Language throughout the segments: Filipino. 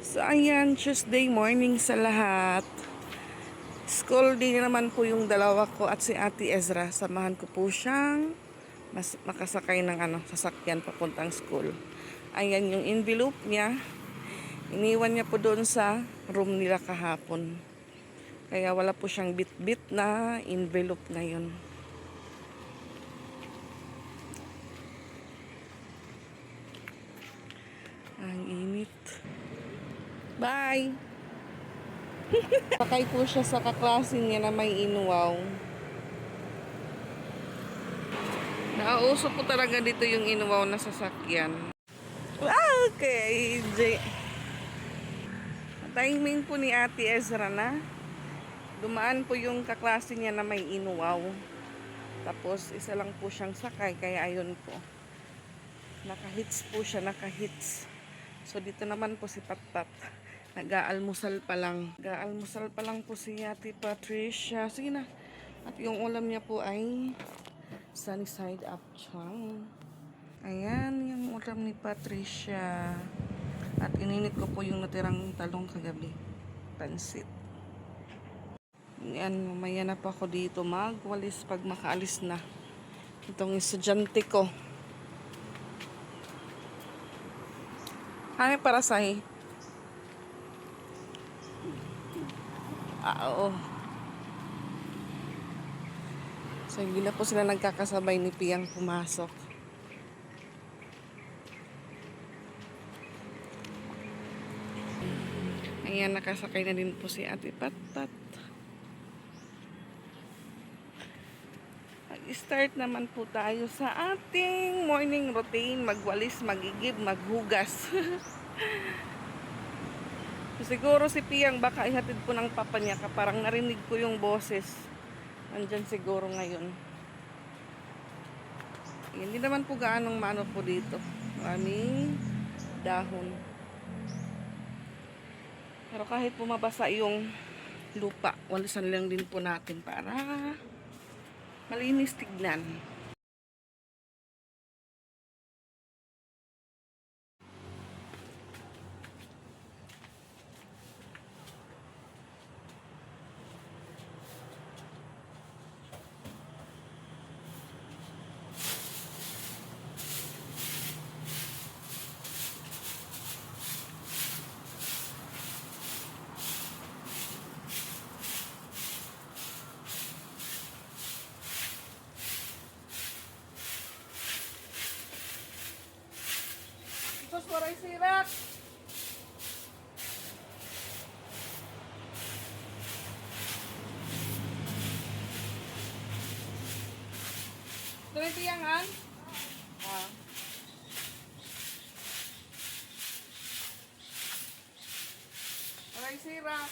So ayan, Tuesday morning sa lahat. School day naman po yung dalawa ko at si Ate Ezra. Samahan ko po siyang makasakay ng sasakyan papuntang school. Ayan yung envelope niya. Iniwan niya po doon sa room nila kahapon. Kaya wala po siyang bit-bit na envelope ngayon. Ang init. Bye! Sakay po siya sa kaklase niya na may inuwaw. Nauso po talaga dito yung inuwaw na sasakyan. Okay, timing po ni Ate Ezra na. Dumaan po yung kaklase niya na may inuwaw. Tapos isa lang po siyang sakay, kaya ayun po. Nakahits po siya, nakahits. So dito naman po si Patpat. Nag-aalmusal pa lang. Nag-aalmusal pa lang po si Ate Patricia. Sige na. At yung ulam niya po ay sunny side up chang. Ayan yung ulam ni Patricia. At ininit ko po yung natirang talong kagabi. Pansit. Yan, mamaya na pa ako dito magwalis pag makaalis na. Itong estudyante ko. Ano para sa'yo? Oo. So, hindi na po sila nagkakasabay ni Piyang pumasok. Ayan, nakasakay na din po si Ate Patpat. Mag-start naman po tayo sa ating morning routine. Magwalis, magigib, maghugas. Siguro si Piyang baka ihatid po ng papa niya. Parang narinig ko yung boses. Nandyan siguro ngayon. Hindi naman po gaanong maano po dito. Maraming dahon. Pero kahit pumabasa yung lupa, walisan lang din po natin para malinis tignan. Ito suara sirak. Ito na tiyangan. Suara sirak.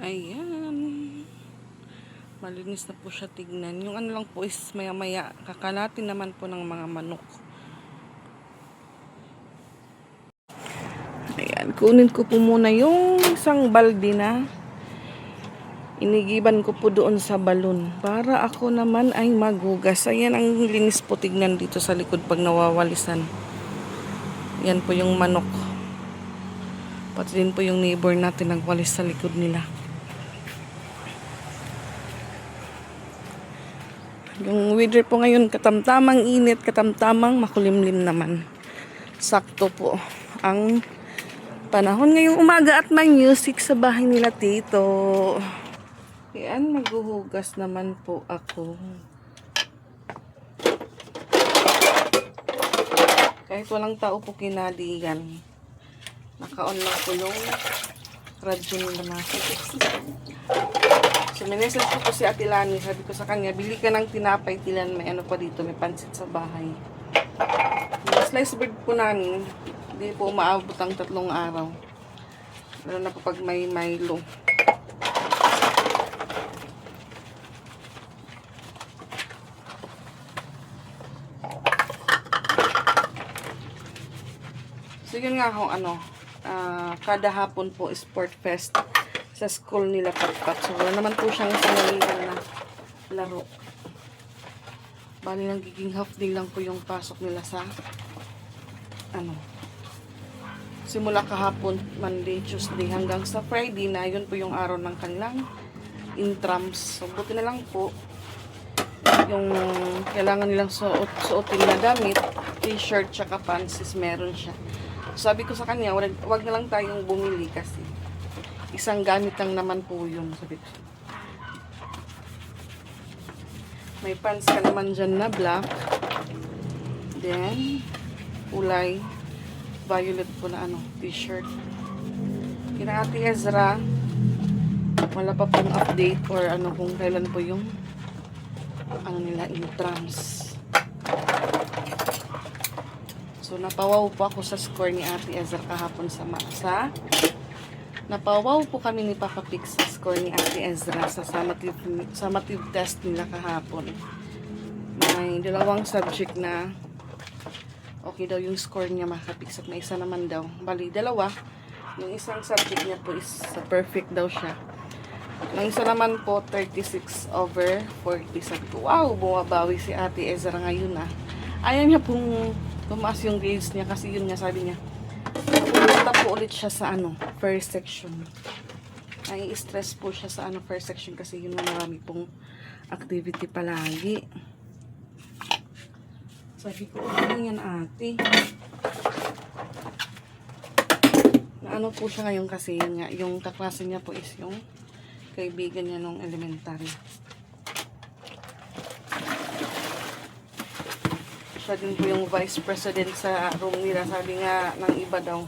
Ayan. Malinis na po siya tignan. Yung ano lang po is maya-maya kakalatin naman po ng mga manok. Ayan. Kunin ko po muna yung isang balde na inigiban ko po doon sa balon para ako naman ay maghugas. Ayan, ang linis po tignan dito sa likod pag nawawalisan. Yan po yung manok. Pati din po yung neighbor natin nagwalis sa likod nila. Yung weather po ngayon katamtamang init, katamtamang makulimlim naman. Sakto po ang panahon ngayong umaga at may music sa bahay nila tito. Yan, maghuhugas naman po ako. Kahit walang tao po kinadigan. Naka-on lang po yung radyo nila natin. So, may message po si Ate Lani. Sabi ko sa kanya, bili ka ng tinapay, Tilan. May ano pa dito, may pansit sa bahay. Yung slice bread po namin, hindi po umaabot ang 3 araw. Lalo na po pag may Milo. So, yun nga ho, kada hapon po sport fest sa school nila Patpat. So, wala naman po siyang sinalihan na laro. Bali lang giging half day lang po yung pasok nila sa simula kahapon, Monday, Tuesday hanggang sa Friday na yun po yung araw ng kanilang intrams. So, buti na lang po yung kailangan nilang suotin na damit, t-shirt, tsaka pants is meron siya. Sabi ko sa kanya, wag na lang tayong bumili kasi isang gamit lang naman po yun. Sabi ko. May pants ka naman dyan na black. Then, kulay violet po na t-shirt. Kina Ate Ezra, wala pa pong update or kung kailan po yung nila intrams. So, napawaw po ako sa score ni Ate Ezra kahapon sa napawaw po kami ni Papa Pix sa score ni Ate Ezra sa summative test nila kahapon. May 2 subject na okay daw yung score niya makapix at may isa naman daw. Bali, 2. Yung isang subject niya po is perfect daw siya. Yung isa naman po, 36/40. Sabi ko, wow, bumabawi si Ate Ezra ngayon Ayaw niya pong tumaas yung grades niya kasi yun nga sabi niya. Pumunta po ulit siya sa first section. Ay stress po siya sa first section kasi yun na marami pong activity palagi. Sabi ko, ano yan ate? Na po siya ngayon kasi yun nga, yung kaklase niya po is yung kaibigan niya nung elementary. Siya din po yung vice president sa room nila. Sabi nga ng iba daw,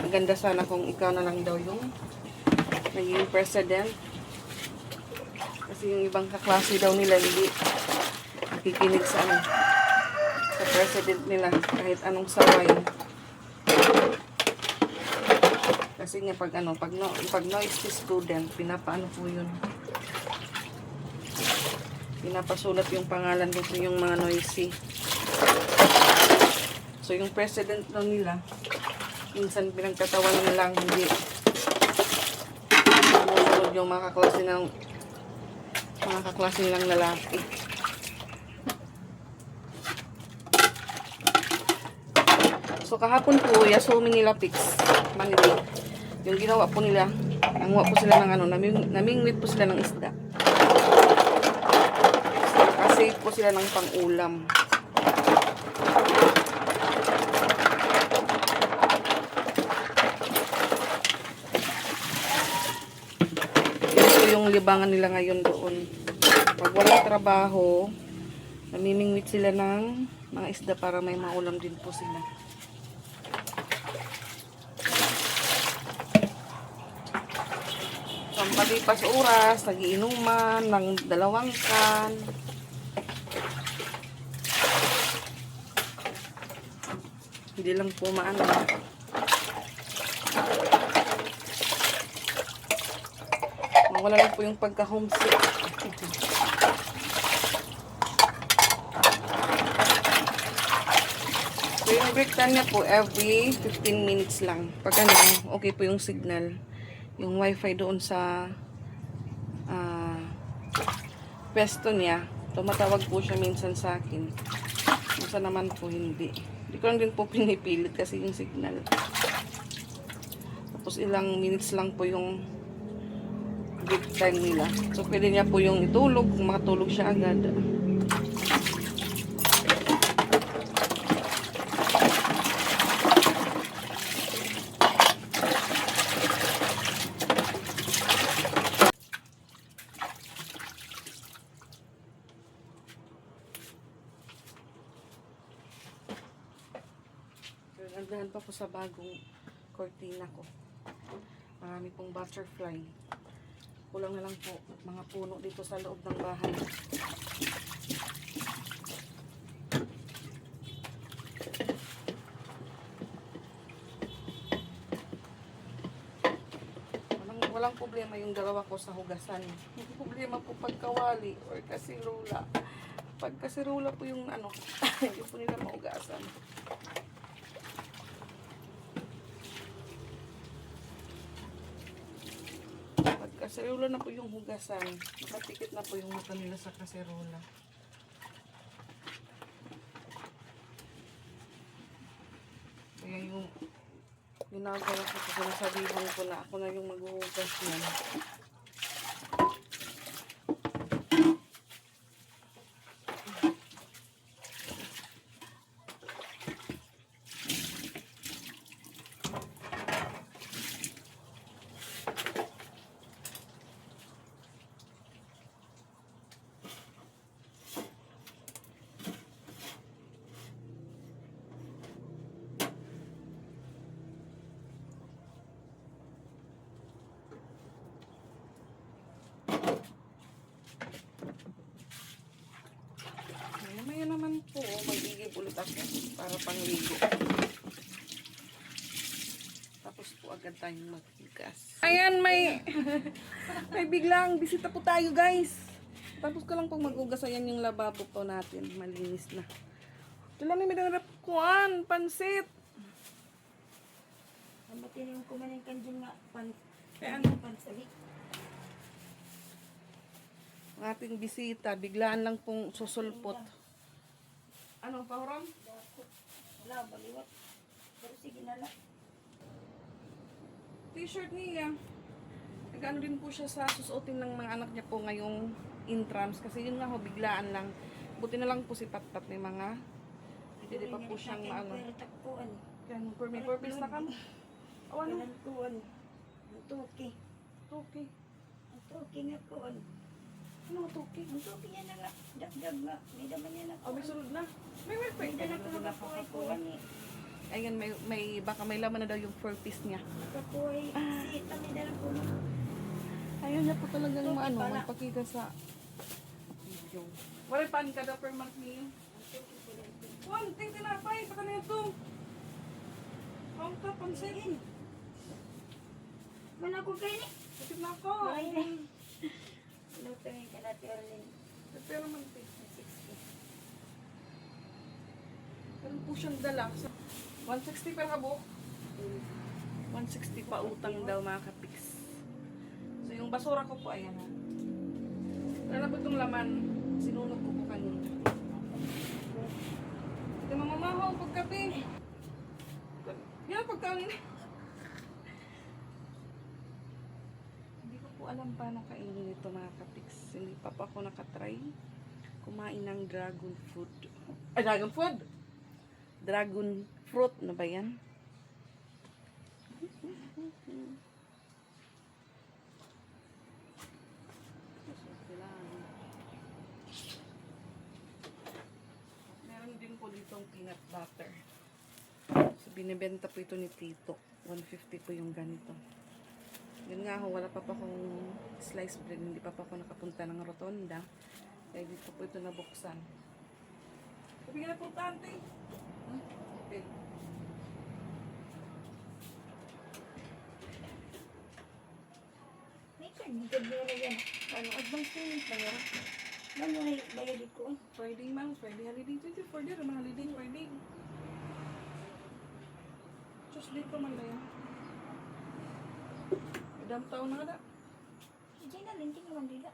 maganda sana kung ikaw na lang daw yung naging president. Kasi yung ibang kaklase daw nila hindi nakikinig sa sa president nila kahit anong saway. Kasi nga pag noisy student, pinapaano po yun. Pinapasulat yung pangalan dito yung mga noisy. So, yung president daw nila, minsan pinagtatawan nilang hindi sumunod yung mga kaklase nilang lalaki. So, kahapon po, yasumi nila Pix, Manili. Yung ginawa po nila, nanguha po sila ng namingwit po sila ng isda. Kasi po sila ng pang-ulam. Yung libangan nila ngayon doon. Pag walang trabaho, namimingwit sila ng mga isda para may maulam din po sila. So, palipas oras, nagiinuman ng 2 can. Hindi lang po maano. Wala lang po yung pagka-homesick. So, yung break time niya po, every 15 minutes lang. Pag ano, okay po yung signal. Yung wifi doon sa pwesto niya, tumatawag po siya minsan sa akin. Minsan naman po hindi. Hindi ko lang din po pinipilit kasi yung signal. Tapos ilang minutes lang po yung break time nila. So, pwede niya po yung itulog kung makatulog siya agad. Nagdahan pa po sa bagong cortina ko. Marami pong butterfly. Kulang na lang po mga puno dito sa loob ng bahay. Walang problema yung dalawa ko sa hugasan. Hindi problema po pagkawali or kasirula. Pag kasirula po yung ano, hindi po nila maugasan. Pag kasirula na po yung hugasan, nakatikit na po yung mata nila sa kasirula. Kaya yung ginagawa ko sa sinasabihan ko na ako na yung maghuhugas yan. Maya naman po, magigib ulit ako para pangligo. Tapos po agad tayong maghigas. Ayan, may biglang bisita po tayo, guys. Tapos ko lang pong mag-ugas. Ayan yung lababo po natin. Malinis na. Ito lang may nangarap kuan, pansit. Ang batin yung kumanin kanjin nga Kaya ano? pansalik. Ang ating bisita, biglaan lang pong susulpot. Ano, pahuram? Wala, baliwat. Pero sige na lang. T-shirt niya. Nag-ano din po siya sa susuotin ng mga anak niya po ngayong intrams. Kasi yun nga ho, biglaan lang. Buti na lang po si Patpat may mga. Hindi pa po siyang maano. Pero takpuan. Kaya may purpose na kamo. O ano? Walang kuwan. Ang tuki. Okay. Ang tuki nga kuwan. Ano nga tuki? Ang tuki niya na nga. Dagdag nga. May daman niya na Oh, may sunod na. May May wifi. dalag ko na kuwan kuwan eh. Ayan, baka may laman na daw yung purpose niya. Kapuhay. Sita may dalag ko na. Ayaw niya po talagang Tuki maano, pala. magpakita sa video. Wala pan ka daw per month niyo. Juan, ting tinapay, baka na ito. Huwag ka, pansin. Wala ko kayo ni. Bakit na ako? Wala yun. Lutungin ka natin Orlin. Pero man, 60. meron po siyang dala. 160 per habok. 160 pa utang daw mga kapiks. So yung basura ko po, ayan ha. Wala na po itong laman. Sinunog ko po kanina. Hindi mamamahaw pagkape. Yan, pagkain. Hindi ko po alam paano kainin ito mga kapiks. Hindi pa po ako nakatry kumain ng dragon fruit. Ay, dragon food? Dragon fruit na ba yan? Meron din po ditong peanut butter. So, binibenta po ito ni Tito. 150 po yung ganito. Yun nga ho, wala pa pa akong sliced bread. Hindi pa ako nakapunta ng rotonda. Kaya dito po ito nabuksan. Bigyan na po tante. Okay. May Hindi ka bera yan. Ano, advance payment na yan? Ano na bayad ko? Friday, ma'am. Friday holiday. 24 day. Ramang holiday. Friday. Tuesday pa man na yan. Madam taon na nga na. Diyan na, linting naman dila.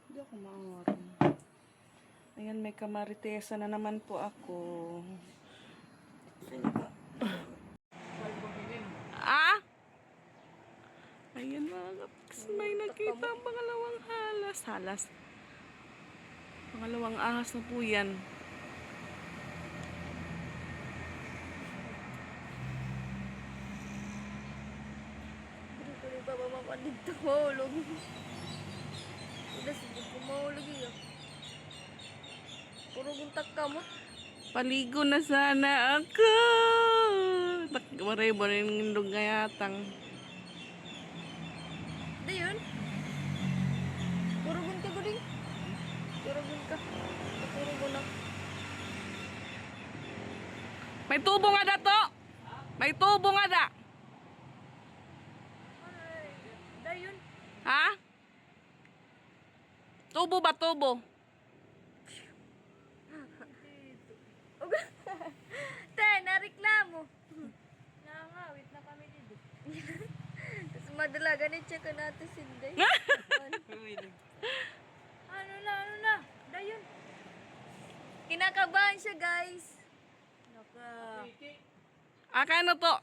Hindi ako maawar. Ayan, may kamaritesa na naman po ako. Ah? Ayan mga kapiks, may nakita ang pangalawang halas. Pangalawang ahas na po yan. Hindi ko rin pa mamapanid ito. Mahulog. Udah sige ko mahulog yun. Puro guntak kamot. Paligo na sana ako. Takwaray-waray ng indog ngayatang. Ano yun? Puro gunta ko rin. Puro gunta. Puro gunak. May tubo nga da to. May tubo nga da. Da yun. Ha? Tubo ba tubo? Te, nareklamo. Nangawit na kami dito. Tapos madalaga ni check natin si Day. Ano na? Dayon. Kinakabahan siya, guys. Akano to?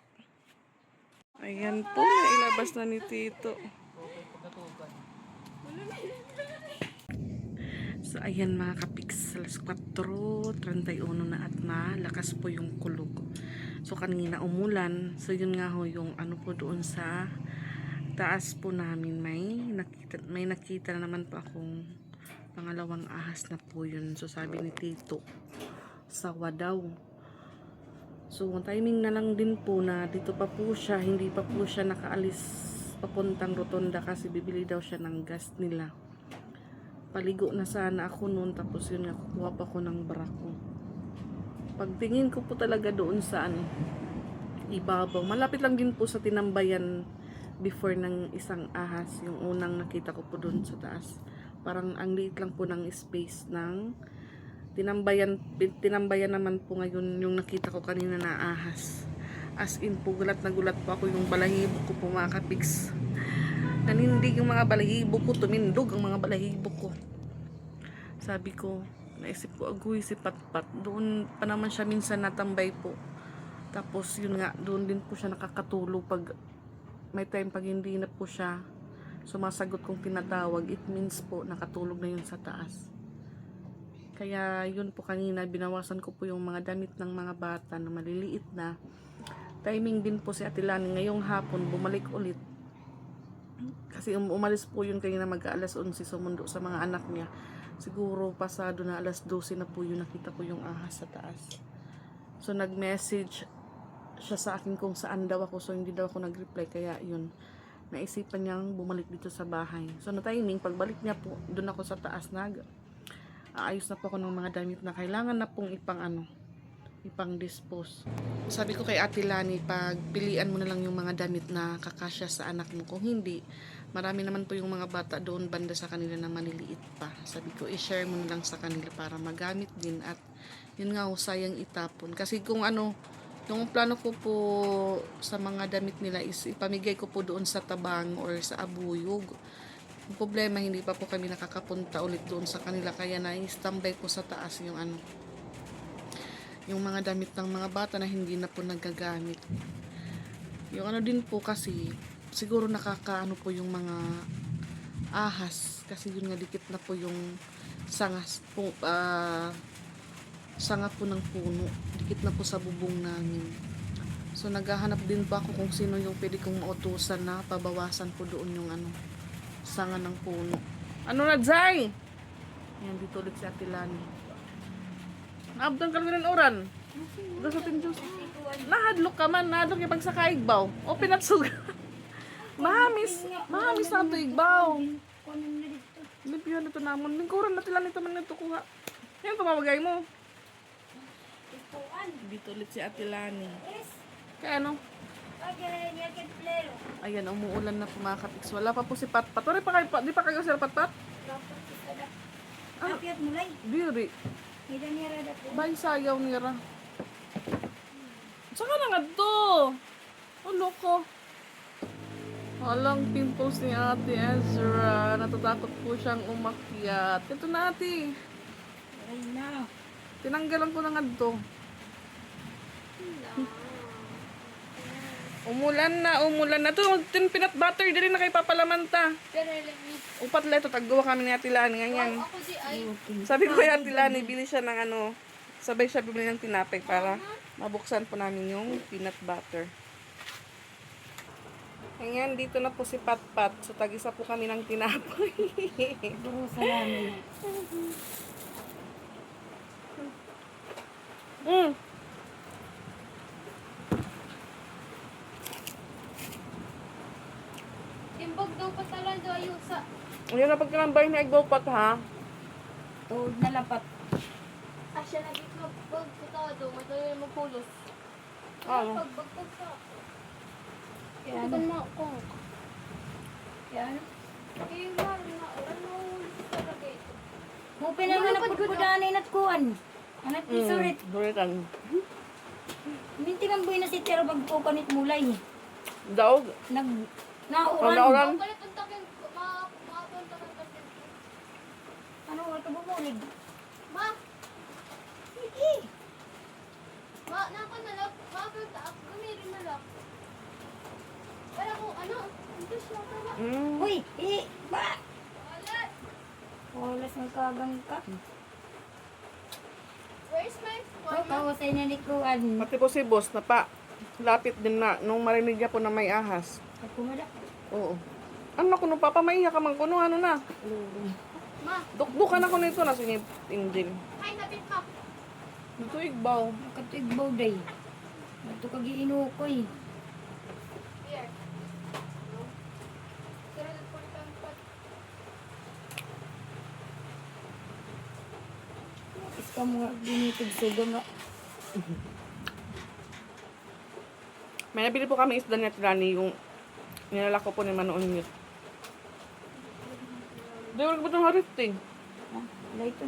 Ayan po, nailabas na ni Tito. So, ayan mga kapiks, alas 4:31 na at malakas po yung kulog. So, kanina umulan. So, yun nga ho, yung ano po doon sa taas po namin, may nakita na naman po akong pangalawang ahas na po yun. So, sabi ni Tito, sawa daw. So, timing na lang din po na dito pa po siya, hindi pa po siya nakaalis papuntang rotonda kasi bibili daw siya ng gas nila. Paligo na sana ako noon, tapos yun nga, kukuha pa ko ng barako. Pagtingin ko po talaga doon sa ibabaw, malapit lang din po sa tinambayan before ng isang ahas, yung unang nakita ko po doon sa taas. Parang ang liit lang po ng space ng tinambayan naman po ngayon yung nakita ko kanina na ahas. As in po, gulat na gulat po ako, yung balahibo ko po mga kapiks. Nanindig yung mga balahibo ko, tumindog ang mga balahibo ko. Sabi ko, naisip ko, agoy si Patpat. Doon pa naman siya minsan natambay po. Tapos yun nga, doon din po siya nakakatulog pag may time pag hindi na po siya sumasagot kung tinatawag. It means po, nakatulog na yun sa taas. Kaya yun po kanina, binawasan ko po yung mga damit ng mga bata na maliliit na. Timing din po si Ate Lani ngayong hapon, bumalik ulit. Kasi umalis po yun kanina mag-alas 11 sumundo sa mga anak niya. Siguro pasado na alas 12 na po yun, nakita ko yung ahas sa taas. So nag-message siya sa akin kung saan daw ako, so hindi daw ako nag-reply, kaya yun, naisipan niyang bumalik dito sa bahay. So na timing, pagbalik niya po, doon ako sa taas, aayos na po ako ng mga damit na kailangan na pong ipang dispose. Sabi ko kay Ate Lani, pagpilian mo na lang yung mga damit na kakasya sa anak mo. Kung hindi, marami naman po yung mga bata doon banda sa kanila na maliliit pa. Sabi ko, i-share mo na lang sa kanila para magamit din, at yun nga, sayang itapon. Kasi kung yung plano ko po sa mga damit nila is ipamigay ko po doon sa Tabang or sa Abuyog. Yung problema, hindi pa po kami nakakapunta ulit doon sa kanila, kaya na-standby po sa taas yung mga damit ng mga bata na hindi na po nagagamit. Yung din po kasi, siguro nakakaano po yung mga ahas, kasi yun nga, dikit na po yung sanga po ng puno, dikit na po sa bubong namin. So naghahanap din po ako kung sino yung pwede kong mautusan na pabawasan po doon yung sanga ng puno. Ano na, Zay? Yan, dito ulit si Ate Lani. Naabdang ka rin oran. Doon sa tinjus. Nahadlok ka man, nahadlok yung pagsakaig baw. O pinatsug. Mahamis na ito igbaw. Lipihan ito namon. Lingkuran na tila nito man nito kuha. Yan, pamamagay mo. Dito ulit si Ate Lani. Kaya ano? Okay, niya plero. Ayan, umuulan na po mga kapiks. Wala pa po si Patpat. Wala pa kayo, di pa kayo sila Patpat? Apiat mulay. Diri. Hida niya rada po. Bay, sayaw nira. Saka na nga to. Oh, loko. Walang pimples ni Ate Ezra. Natatakot po siyang umakyat. Ito na, ate. Ay na. Tinanggalan ko na nga to. Umulan na, umulan na. Ito, peanut butter. Dili na kay papalamanta. Pero let me. Upat la ito. Taggawa kami ni Ate Lani. Ganyan. Ako di ay. Sabi ko kay Ate Lani, bili siya ng ano. Sabay siya bibili ng tinapay para mabuksan po namin yung peanut butter. Ganyan, dito na po si Patpat. So, tag-isa po kami ng tinapay. Duro sa lamin. Mm. Timbog daw patalan daw ayusa. Ayun na pagkalambay ni Egbopat, ha? Tuod na lapat. Asya na gitno pag putado, matuloy mo pulos. Oo. Pagbagtag sa. Kaya ano? Mo ko. Kaya ano? Kaya nga na ano sa lagay. Mo pinangan na pudpudanin at kuan. Anat isurit. Duritan. Mintingan boy na si Tero magkukanit mulay. Daog. Nag Ang nauran. nauran. Ano ito bumulig? Ma, Sige. ma, nako na lang. Ma, taak, gumirin na lang. Para kung ano, ito siya ka na. Uy, ba? Wala. Olas ng kagang ka. Where's my Oh, phone? kawasay na ni kuan. Pati po si boss na pa. Lapit din na. Nung marinig niya po na may ahas. Ako mada. Oo. Ano ko nung papamaiya ka man kuno, ano na? Ma, Dukdukan ako nito na singip Angel. ay napit ma. Dito igbaw. Nakatigbaw day. Ito kagiinukoy. Here. Pero nagpunta pa. Iska mo nga dinitog suga nga. May nabili po kami isda niya Tirani yung nilalako po ni Manoon yun. Di wala ba itong harifting? Ha? Wala ito.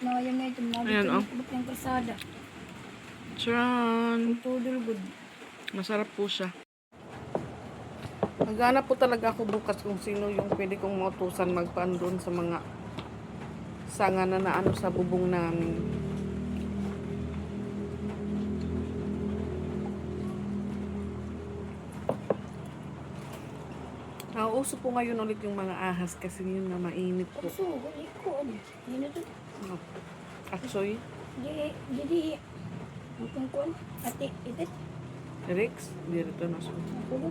Nayang na ito. Ayan, oh. Nabit yung kasada. Tran. Tudol good. Masarap po siya. Naghanap po talaga ako bukas kung sino yung pwede kong mautusan magpaan doon sa mga sanga na naano sa bubong namin. Nauuso po ngayon ulit yung mga ahas kasi yun na mainit po. So, wali ko. Yun ito. Ano? Atsoy, Jadi, ang kuan. Ate, ito. Rex, dito na so. Ako.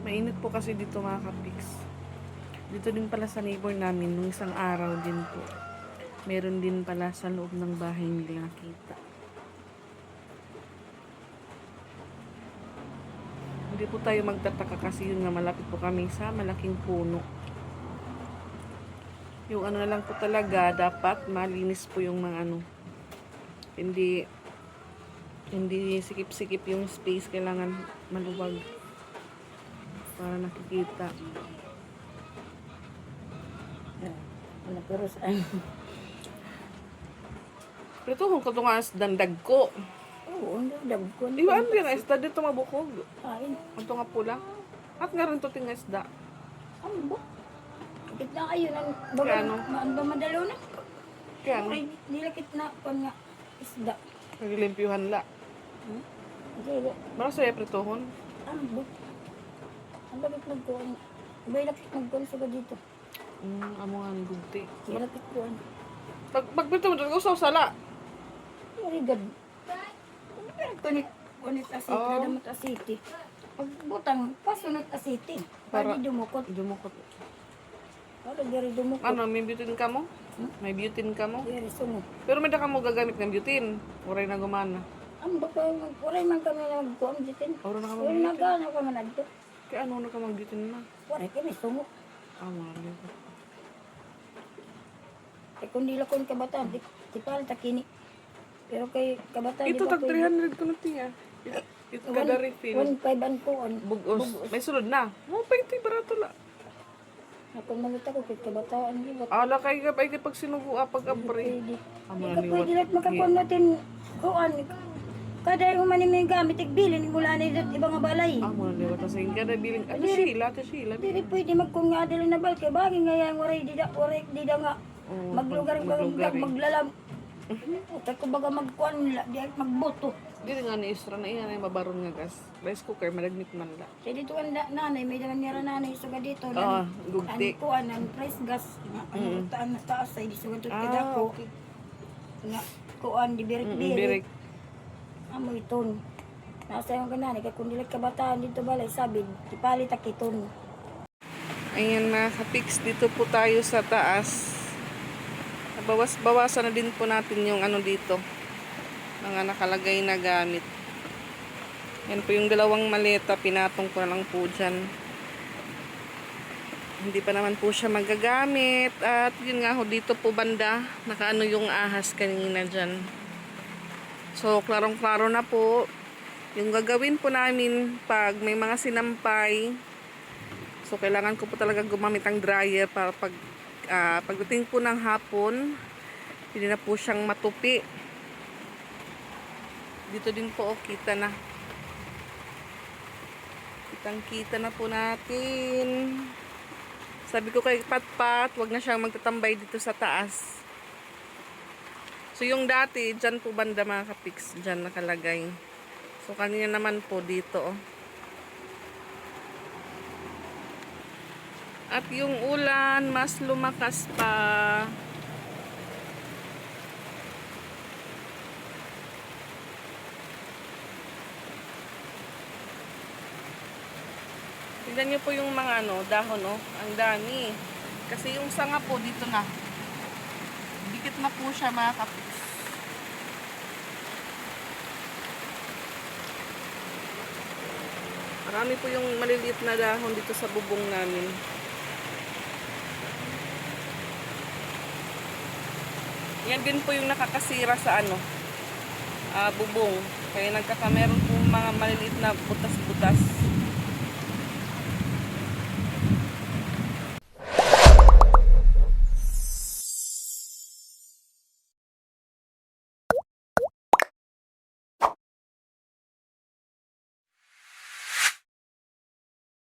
Mainit po kasi dito mga kapiks. Dito din pala sa neighbor namin, nung isang araw din po. Meron din pala sa loob ng bahay nila nakita. Hindi po tayo magtataka kasi yun nga malapit po kami sa malaking puno. Yung ano na lang po talaga, dapat malinis po yung mga ano. Hindi sikip-sikip yung space, kailangan maluwag para nakikita. Ano pero saan? Pero ito kung katungas dandag ko. Oo, ang dagdag ko. Di ba ano yung isda dito mabukog? Kain. Ito nga pula. At nga rin ito ting isda. Ang buk. Kapit na kayo ng Kaya ano? Maan ba madalo na? Kaya ano? Ay, nilakit na kon nga isda. Naglimpyuhan la. Okay, Mara sa pritohon. ang buk. Ang lapit nagkuhan. Iba'y lapit nagkuhan sa dito. Amo nga ni gugti. Lapit kuhan. Pagprito mo dito ko sala. Very good. Pero kunit asiti, Oh. damat asiti. Pag butang, pasunod asiti. Para- Para dumukot. Dumukot. Para dari dumukot. Ano, may butane ka mo? May butane ka mo? Dari sunod. Pero may da ka mo gagamit ng butane. Uray na gumana. Ang baka, waray man kami nagkuhan dito. Oro na ka Waray mag nagana ka man nagto. Kaya ano na ka mag butane na? Waray kami sumok. Mali. Eh kung nila kon kabataan, di pala takini. Pero kay kabata, Ito tag 300 ko na tiya. Ito kada refill. 1.5 ang kuan. Bugos. May sulod na. Oh, pa ito barato la. Ako mamita ko kay kabataan di ba? Ala kay ka pag sinugo pag abri. Pwede. Amo Ikaw ni pwede lang makakuan natin kuan. Kada yung manin may gamit igbilin mula na dito ibang balay. Amo ni wata sing kada biling ano Sheila to Sheila. Dili pwede magkung nga dili na bal kay bagay nga yang waray di da nga maglugar maglalam. At ako baga magkuan nila, di ay magboto. Dili nga ni isra na iya na mabaron nga gas. Rice cooker malagmit man la. Kaya dito ang nanay, may daman niya nanay suga dito. Oo, gugti. Ano kuan ang price gas. Ano taan na taas ay di suga to kadako. Okay. Nga kuan di birik-birik. Birik. Amo iton. Nasa yung ganani kay kun dili kabataan dito balay sabi ipalit ak iton. Ayan mga kapix, dito po tayo sa taas. Bawas-bawasan na din po natin yung ano dito. Mga nakalagay na gamit. Yan po yung dalawang maleta, pinatong ko na lang po dyan. Hindi pa naman po siya magagamit. At yun nga ho, dito po banda, nakaano yung ahas kanina dyan. So, klarong-klaro na po. Yung gagawin po namin pag may mga sinampay, so kailangan ko po talaga gumamit ng dryer para pagdating po ng hapon, hindi na po siyang matupi. Dito din po, kita na. Kitang-kita na po natin. Sabi ko kay Patpat, wag na siyang magtatambay dito sa taas. So yung dati, dyan po banda mga kapiks, dyan nakalagay. So kanina naman po dito. At yung ulan, mas lumakas pa. Tignan nyo po yung mga dahon, ang dami. Kasi yung sanga po dito na. Dikit na po siya mga kapis. Marami po yung maliliit na dahon dito sa bubong namin. Yan din po yung nakakasira sa bubong. Kaya meron po mga maliliit na butas-butas.